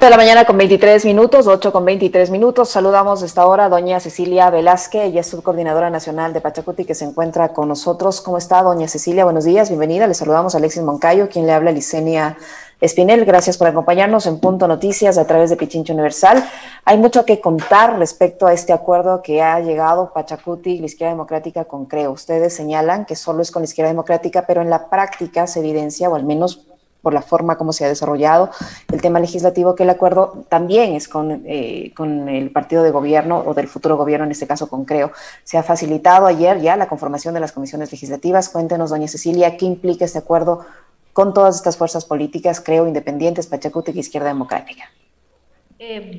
De la mañana con 23 minutos, 8 con 23 minutos. Saludamos a esta hora a doña Cecilia Velázquez, ella es subcoordinadora nacional de Pachacuti, que se encuentra con nosotros. ¿Cómo está, doña Cecilia? Buenos días, bienvenida. Le saludamos a Alexis Moncayo, quien le habla, Licenia Espinel. Gracias por acompañarnos en Punto Noticias a través de Pichincha Universal. Hay mucho que contar respecto a este acuerdo que ha llegado Pachacuti y la Izquierda Democrática con CREO. Ustedes señalan que solo es con la Izquierda Democrática, pero en la práctica se evidencia, o al menos por la forma como se ha desarrollado el tema legislativo, que el acuerdo también es con el partido de gobierno o del futuro gobierno, en este caso con CREO. Se ha facilitado ayer ya la conformación de las comisiones legislativas. Cuéntenos, doña Cecilia, ¿qué implica este acuerdo con todas estas fuerzas políticas, CREO, Independientes, Pachacuti y Izquierda Democrática?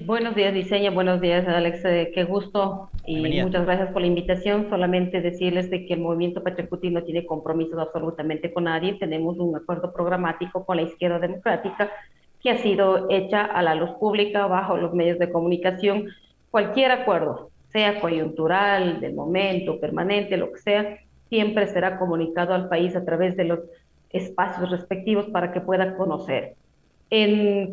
Buenos días, Diseña, buenos días, Alex, qué gusto y Bienvenida. muchas gracias por la invitación. Solamente decirles de que el movimiento Pachacuti no tiene compromisos absolutamente con nadie. Tenemos un acuerdo programático con la Izquierda Democrática que ha sido hecha a la luz pública bajo los medios de comunicación. Cualquier acuerdo, sea coyuntural, del momento, permanente, lo que sea, siempre será comunicado al país a través de los espacios respectivos para que pueda conocer.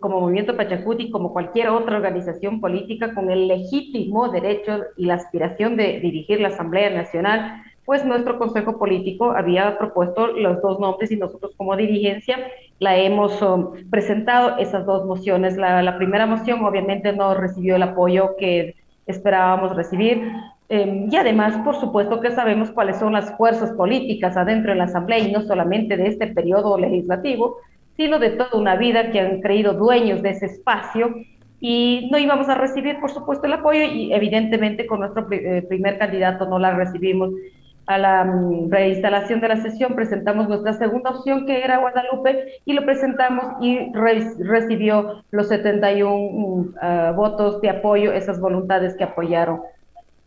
Como Movimiento Pachacuti, como cualquier otra organización política, con el legítimo derecho y la aspiración de dirigir la Asamblea Nacional, pues nuestro Consejo Político había propuesto los dos nombres y nosotros como dirigencia la hemos presentado esas dos mociones. La primera moción obviamente no recibió el apoyo que esperábamos recibir, y además, por supuesto que sabemos cuáles son las fuerzas políticas adentro de la Asamblea y no solamente de este periodo legislativo, sino de toda una vida que han creído dueños de ese espacio, y no íbamos a recibir, por supuesto, el apoyo, y evidentemente con nuestro primer candidato no la recibimos. A la reinstalación de la sesión presentamos nuestra segunda opción, que era Guadalupe, y lo presentamos y recibió los 71 votos de apoyo, esas voluntades que apoyaron.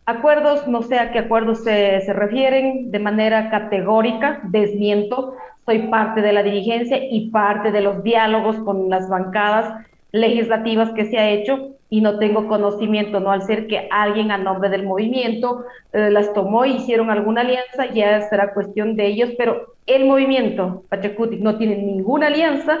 Acuerdos, no sé a qué acuerdos se refieren, de manera categórica, desmiento. Soy parte de la dirigencia y parte de los diálogos con las bancadas legislativas que se ha hecho, y no tengo conocimiento, no al ser que alguien a nombre del movimiento las tomó e hicieron alguna alianza, ya será cuestión de ellos, pero el movimiento Pachacuti no tiene ninguna alianza,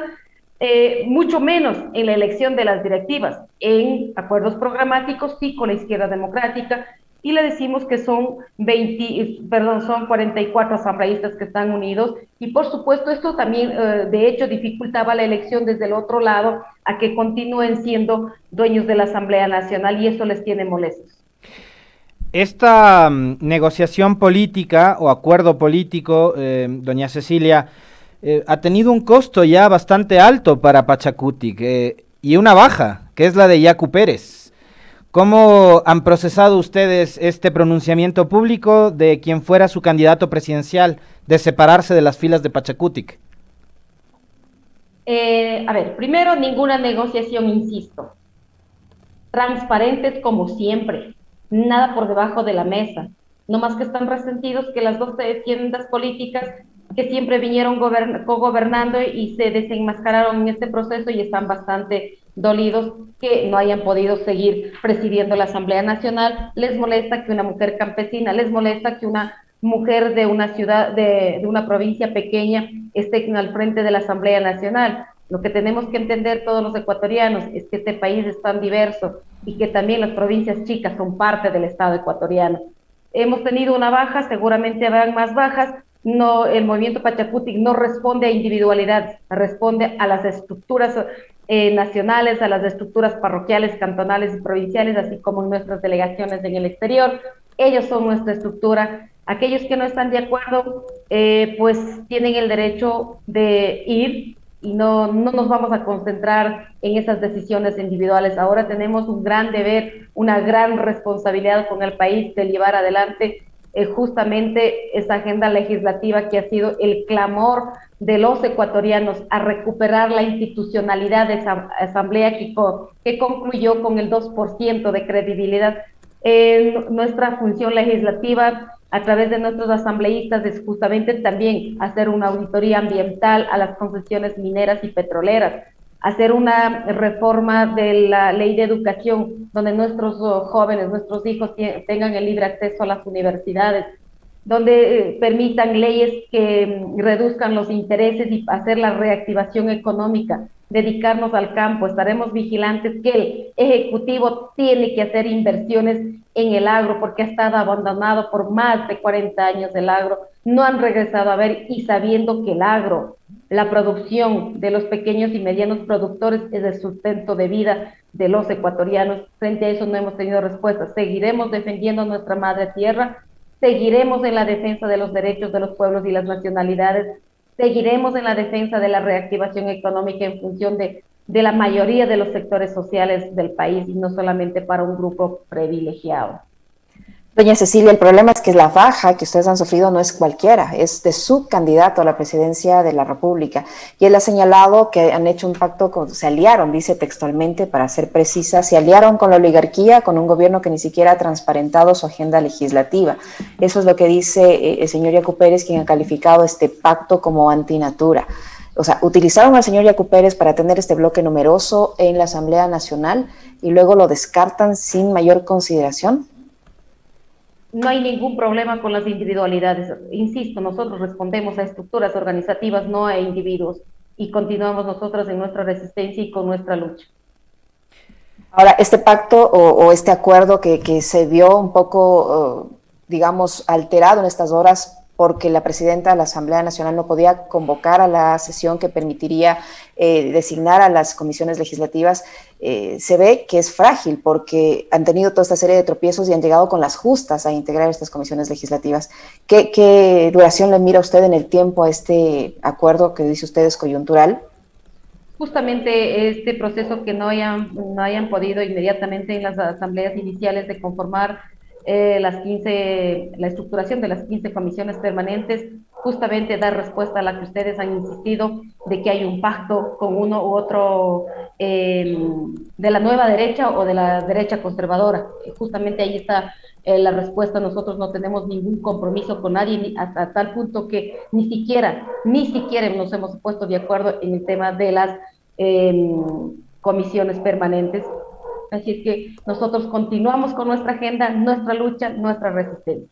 mucho menos en la elección de las directivas. En acuerdos programáticos sí con la Izquierda Democrática, y le decimos que son 44 asambleístas que están unidos, y por supuesto esto también de hecho dificultaba la elección desde el otro lado, a que continúen siendo dueños de la Asamblea Nacional, y eso les tiene molestos. Esta negociación política o acuerdo político, doña Cecilia, ha tenido un costo ya bastante alto para Pachacuti y una baja, que es la de Yacu Pérez. ¿Cómo han procesado ustedes este pronunciamiento público de quien fuera su candidato presidencial de separarse de las filas de Pachacuti? A ver, primero, ninguna negociación, insisto. Transparentes como siempre, nada por debajo de la mesa. No más que están resentidos que las dos tiendas políticas que siempre vinieron cogobernando y se desenmascararon en este proceso, y están bastante dolidos que no hayan podido seguir presidiendo la Asamblea Nacional. Les molesta que una mujer campesina, les molesta que una mujer de una ciudad, de una provincia pequeña, esté al frente de la Asamblea Nacional. Lo que tenemos que entender todos los ecuatorianos es que este país es tan diverso, y que también las provincias chicas son parte del Estado ecuatoriano. Hemos tenido una baja, seguramente habrán más bajas. No, el movimiento Pachacuti no responde a individualidades, responde a las estructuras nacionales, a las estructuras parroquiales, cantonales y provinciales, así como en nuestras delegaciones en el exterior. Ellos son nuestra estructura. Aquellos que no están de acuerdo, pues tienen el derecho de ir, y no nos vamos a concentrar en esas decisiones individuales. Ahora tenemos un gran deber, una gran responsabilidad con el país, de llevar adelante justamente esa agenda legislativa que ha sido el clamor de los ecuatorianos a recuperar la institucionalidad de esa asamblea que concluyó con el 2% de credibilidad. Nuestra función legislativa a través de nuestros asambleístas es justamente también hacer una auditoría ambiental a las concesiones mineras y petroleras, hacer una reforma de la ley de educación donde nuestros jóvenes, nuestros hijos tengan el libre acceso a las universidades, permitan leyes que reduzcan los intereses y hacer la reactivación económica, dedicarnos al campo. Estaremos vigilantes que el Ejecutivo tiene que hacer inversiones en el agro, porque ha estado abandonado por más de 40 años el agro, no han regresado a ver, y sabiendo que el agro, la producción de los pequeños y medianos productores es el sustento de vida de los ecuatorianos. Frente a eso no hemos tenido respuesta. Seguiremos defendiendo nuestra madre tierra, seguiremos en la defensa de los derechos de los pueblos y las nacionalidades, seguiremos en la defensa de la reactivación económica en función de la mayoría de los sectores sociales del país y no solamente para un grupo privilegiado. Doña Cecilia, el problema es que la baja que ustedes han sufrido no es cualquiera, es de su candidato a la presidencia de la República. Y él ha señalado que han hecho un pacto, se aliaron, dice textualmente, para ser precisa, se aliaron con la oligarquía, con un gobierno que ni siquiera ha transparentado su agenda legislativa. Eso es lo que dice el señor Yacu Pérez, quien ha calificado este pacto como antinatura. O sea, utilizaron al señor Yacu Pérez para tener este bloque numeroso en la Asamblea Nacional y luego lo descartan sin mayor consideración. No hay ningún problema con las individualidades. Insisto, nosotros respondemos a estructuras organizativas, no a individuos, y continuamos nosotros en nuestra resistencia y con nuestra lucha. Ahora, este pacto o este acuerdo que se vio un poco, digamos, alterado en estas horas porque la presidenta de la Asamblea Nacional no podía convocar a la sesión que permitiría designar a las comisiones legislativas, se ve que es frágil porque han tenido toda esta serie de tropiezos y han llegado con las justas a integrar estas comisiones legislativas. ¿Qué duración le mira usted en el tiempo a este acuerdo que dice usted es coyuntural? Justamente este proceso que no hayan podido inmediatamente en las asambleas iniciales de conformar la estructuración de las 15 comisiones permanentes, justamente dar respuesta a la que ustedes han insistido, de que hay un pacto con uno u otro de la nueva derecha o de la derecha conservadora. Justamente ahí está la respuesta. Nosotros no tenemos ningún compromiso con nadie, hasta tal punto que ni siquiera nos hemos puesto de acuerdo en el tema de las comisiones permanentes. Así es que nosotros continuamos con nuestra agenda, nuestra lucha, nuestra resistencia.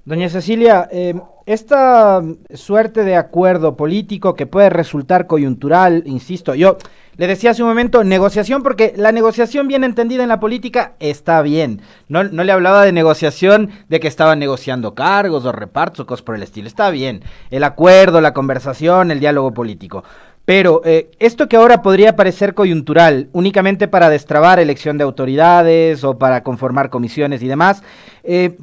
Doña Cecilia, esta suerte de acuerdo político que puede resultar coyuntural, insisto, yo le decía hace un momento negociación, porque la negociación bien entendida en la política está bien. No le hablaba de negociación de que estaban negociando cargos o repartos o cosas por el estilo. Está bien, el acuerdo, la conversación, el diálogo político. Pero esto que ahora podría parecer coyuntural, únicamente para destrabar elección de autoridades o para conformar comisiones y demás,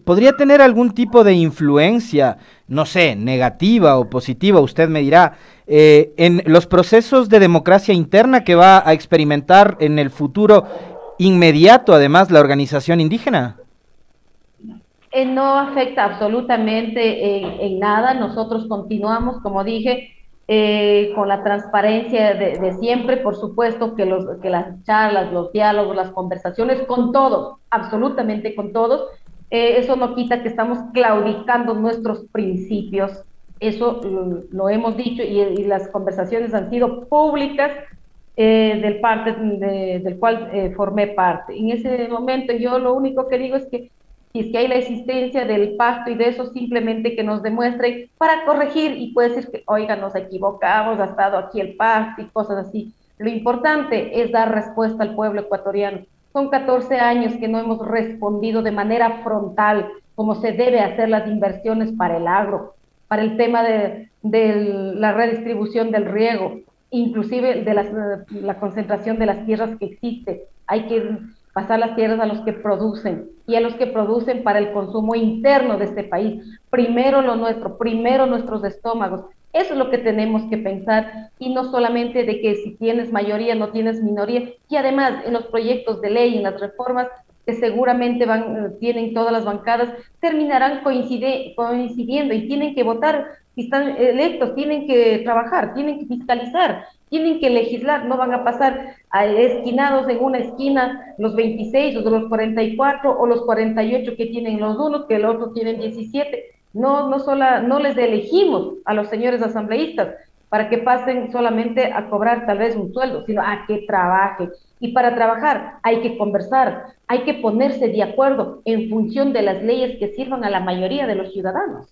¿podría tener algún tipo de influencia, no sé, negativa o positiva, usted me dirá, en los procesos de democracia interna que va a experimentar en el futuro inmediato, además, la organización indígena? No afecta absolutamente en nada. Nosotros continuamos, como dije, con la transparencia de siempre. Por supuesto que las charlas, los diálogos, las conversaciones con todos, absolutamente con todos, eso no quita que estamos claudicando nuestros principios. Eso lo hemos dicho, y las conversaciones han sido públicas, del cual formé parte. En ese momento yo lo único que digo es que si es que hay la existencia del pacto y de eso, simplemente que nos demuestren para corregir, y puede decir que, oiga, nos equivocamos, ha estado aquí el pacto y cosas así. Lo importante es dar respuesta al pueblo ecuatoriano. Son 14 años que no hemos respondido de manera frontal, como se debe hacer las inversiones para el agro, para el tema de la redistribución del riego, inclusive de la concentración de las tierras que existe. Hay que pasar las tierras a los que producen, y a los que producen para el consumo interno de este país. Primero lo nuestro, primero nuestros estómagos. Eso es lo que tenemos que pensar, y no solamente de que si tienes mayoría, no tienes minoría, y además en los proyectos de ley, en las reformas que seguramente tienen todas las bancadas, terminarán coincidiendo y tienen que votar. Si están electos, tienen que trabajar, tienen que fiscalizar, tienen que legislar. No van a pasar esquinados en una esquina los 26 o los 44 o los 48 que tienen los unos, que los otros tienen 17. No les elegimos a los señores asambleístas, para que pasen solamente a cobrar tal vez un sueldo, sino a que trabajen. Y para trabajar hay que conversar, hay que ponerse de acuerdo en función de las leyes que sirvan a la mayoría de los ciudadanos.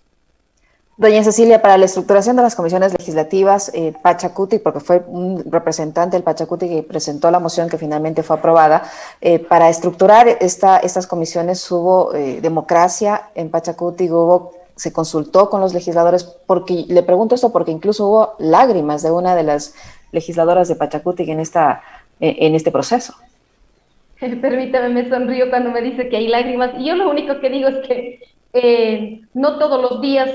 Doña Cecilia, para la estructuración de las comisiones legislativas, Pachacutic, porque fue un representante del Pachacutic que presentó la moción que finalmente fue aprobada, para estructurar estas comisiones hubo democracia en Pachacutic, se consultó con los legisladores, porque le pregunto esto porque incluso hubo lágrimas de una de las legisladoras de Pachacutic en este proceso. Permítame, me sonrío cuando me dice que hay lágrimas, y yo lo único que digo es que no todos los días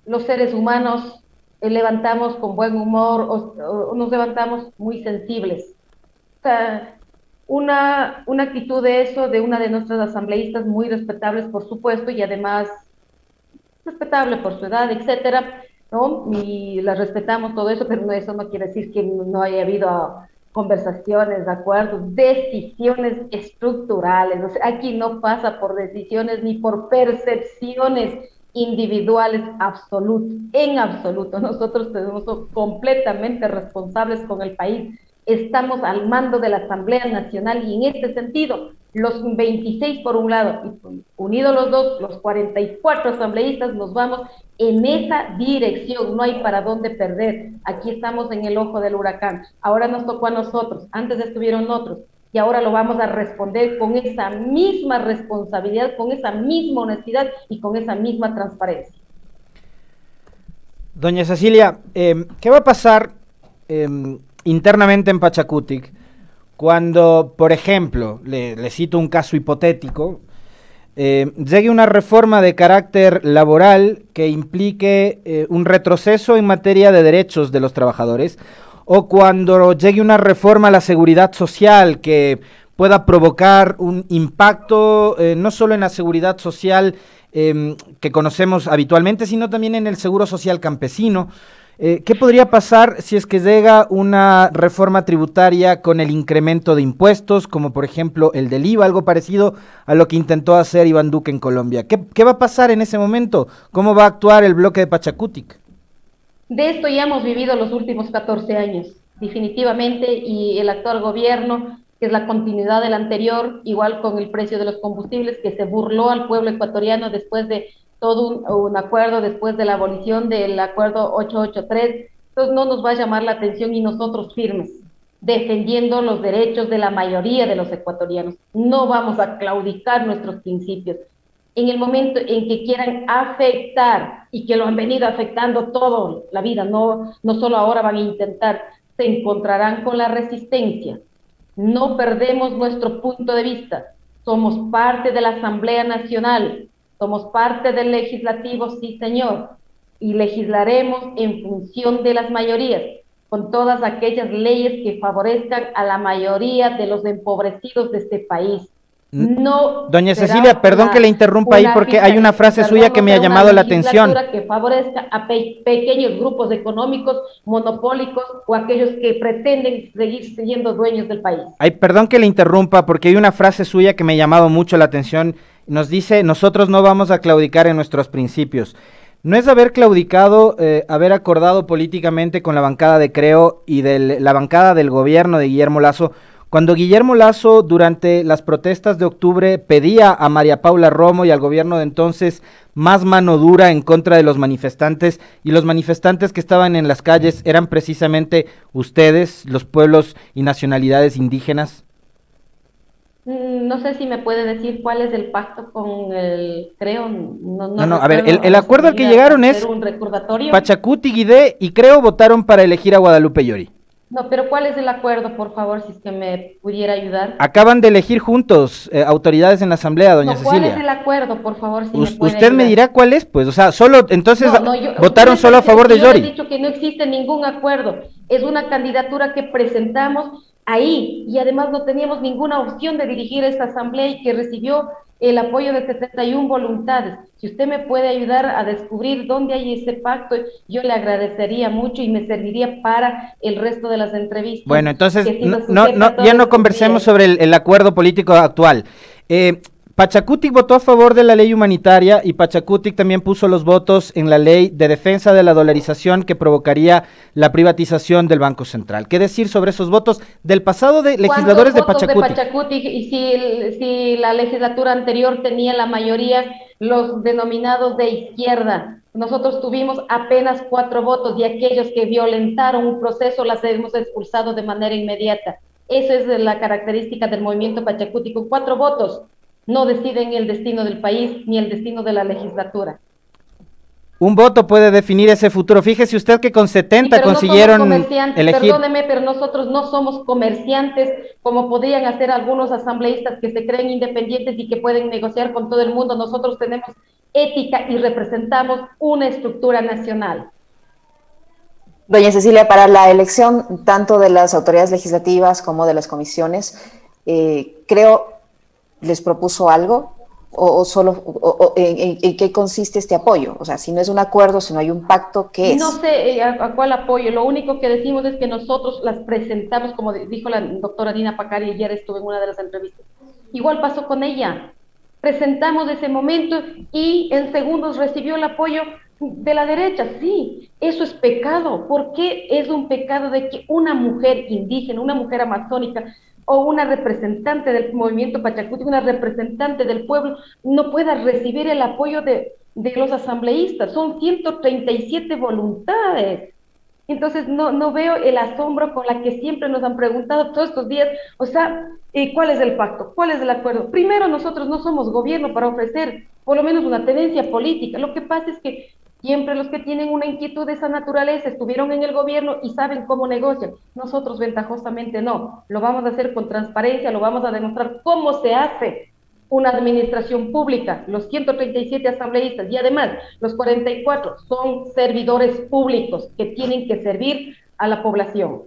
los seres humanos levantamos con buen humor o nos levantamos muy sensibles. O sea, una actitud de eso, de una de nuestras asambleístas, muy respetables, por supuesto, y además respetable por su edad, etcétera, ¿no? Y la respetamos todo eso, pero eso no quiere decir que no haya habido conversaciones, acuerdos, decisiones estructurales. O sea, aquí no pasa por decisiones ni por percepciones individuales en absoluto. Nosotros somos completamente responsables con el país. Estamos al mando de la Asamblea Nacional y en este sentido, los 26 por un lado, y unidos los dos, los 44 asambleístas, nos vamos en esa dirección, no hay para dónde perder. Aquí estamos en el ojo del huracán. Ahora nos tocó a nosotros, antes estuvieron otros, y ahora lo vamos a responder con esa misma responsabilidad, con esa misma honestidad y con esa misma transparencia. Doña Cecilia, ¿qué va a pasar internamente en Pachacutic cuando, por ejemplo, le cito un caso hipotético, llegue una reforma de carácter laboral que implique un retroceso en materia de derechos de los trabajadores, o cuando llegue una reforma a la seguridad social que pueda provocar un impacto no solo en la seguridad social que conocemos habitualmente, sino también en el seguro social campesino? ¿Qué podría pasar si es que llega una reforma tributaria con el incremento de impuestos, como por ejemplo el del IVA, algo parecido a lo que intentó hacer Iván Duque en Colombia? ¿Qué va a pasar en ese momento? ¿Cómo va a actuar el bloque de Pachacutic? De esto ya hemos vivido los últimos 14 años, definitivamente, y el actual gobierno, que es la continuidad del anterior, igual con el precio de los combustibles, que se burló al pueblo ecuatoriano después de todo un acuerdo, después de la abolición del acuerdo 883, entonces no nos va a llamar la atención, y nosotros firmes, defendiendo los derechos de la mayoría de los ecuatorianos. No vamos a claudicar nuestros principios. En el momento en que quieran afectar, y que lo han venido afectando toda la vida, no solo ahora van a intentar, se encontrarán con la resistencia. No perdemos nuestro punto de vista. Somos parte de la Asamblea Nacional, somos parte del Legislativo, sí señor, y legislaremos en función de las mayorías, con todas aquellas leyes que favorezcan a la mayoría de los empobrecidos de este país. No, doña Cecilia, perdón que le interrumpa ahí porque hay una frase suya que me ha llamado la atención. Que favorezca a pequeños grupos económicos, monopólicos, o aquellos que pretenden seguir siendo dueños del país. Ay, perdón que le interrumpa porque hay una frase suya que me ha llamado mucho la atención. Nos dice: nosotros no vamos a claudicar en nuestros principios. No es haber claudicado, haber acordado políticamente con la bancada de Creo y la bancada del gobierno de Guillermo Lasso. Cuando Guillermo Lasso, durante las protestas de octubre, pedía a María Paula Romo y al gobierno de entonces más mano dura en contra de los manifestantes, y los manifestantes que estaban en las calles eran precisamente ustedes, los pueblos y nacionalidades indígenas. No sé si me puede decir cuál es el pacto con el Creo. No, a ver, el acuerdo al que llegaron es Pachacutic, Guidé y Creo votaron para elegir a Guadalupe Llori. No, pero ¿cuál es el acuerdo, por favor, si es que me pudiera ayudar? Acaban de elegir juntos autoridades en la asamblea, doña Cecilia. ¿Cuál es el acuerdo, por favor, si me puede Usted ayudar? Me dirá cuál es, pues, o sea, solo, entonces, votaron solo a favor de Llori. Yo he dicho que no existe ningún acuerdo, es una candidatura que presentamos ahí, y además no teníamos ninguna opción de dirigir esta asamblea, y que recibió el apoyo de 71 voluntades. Si usted me puede ayudar a descubrir dónde hay ese pacto, yo le agradecería mucho y me serviría para el resto de las entrevistas. Bueno, entonces ya no conversemos sobre el acuerdo político actual. Pachacutic votó a favor de la ley humanitaria y Pachacutic también puso los votos en la ley de defensa de la dolarización que provocaría la privatización del Banco Central. ¿Qué decir sobre esos votos del pasado de legisladores de Pachacutic? Y si la legislatura anterior tenía la mayoría, los denominados de izquierda. Nosotros tuvimos apenas 4 votos y aquellos que violentaron un proceso las hemos expulsado de manera inmediata. Esa es la característica del movimiento Pachacutic. Con 4 votos no deciden el destino del país ni el destino de la legislatura. Un voto puede definir ese futuro. Fíjese usted que con 70 consiguieron elegir. Perdóneme, pero nosotros no somos comerciantes como podrían hacer algunos asambleístas que se creen independientes y que pueden negociar con todo el mundo. Nosotros tenemos ética y representamos una estructura nacional. Doña Cecilia, para la elección tanto de las autoridades legislativas como de las comisiones, creo, ¿les propuso algo? ¿O solo en qué consiste este apoyo? O sea, si no es un acuerdo, si no hay un pacto, ¿qué es? No sé a cuál apoyo. Lo único que decimos es que nosotros las presentamos, como dijo la doctora Dina Pacari, ayer estuve en una de las entrevistas. Igual pasó con ella. Presentamos ese momento y en segundos recibió el apoyo de la derecha. Sí, eso es pecado. ¿Por qué es un pecado de que una mujer indígena, una mujer amazónica o una representante del movimiento Pachacutic, una representante del pueblo, no pueda recibir el apoyo de los asambleístas? Son 137 voluntades. Entonces no veo el asombro con la que siempre nos han preguntado todos estos días, o sea, ¿cuál es el pacto? ¿Cuál es el acuerdo? Primero, nosotros no somos gobierno para ofrecer por lo menos una tenencia política. Lo que pasa es que siempre los que tienen una inquietud de esa naturaleza estuvieron en el gobierno y saben cómo negocian. Nosotros ventajosamente no. Lo vamos a hacer con transparencia, lo vamos a demostrar cómo se hace una administración pública. Los 137 asambleístas y además los 44 son servidores públicos que tienen que servir a la población.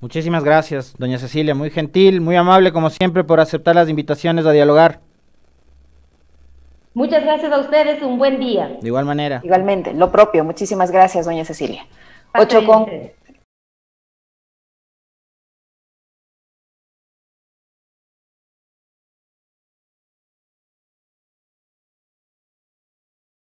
Muchísimas gracias, doña Cecilia, muy gentil, muy amable como siempre por aceptar las invitaciones a dialogar. Muchas gracias a ustedes, un buen día. De igual manera. Igualmente, lo propio. Muchísimas gracias, doña Cecilia. 8 con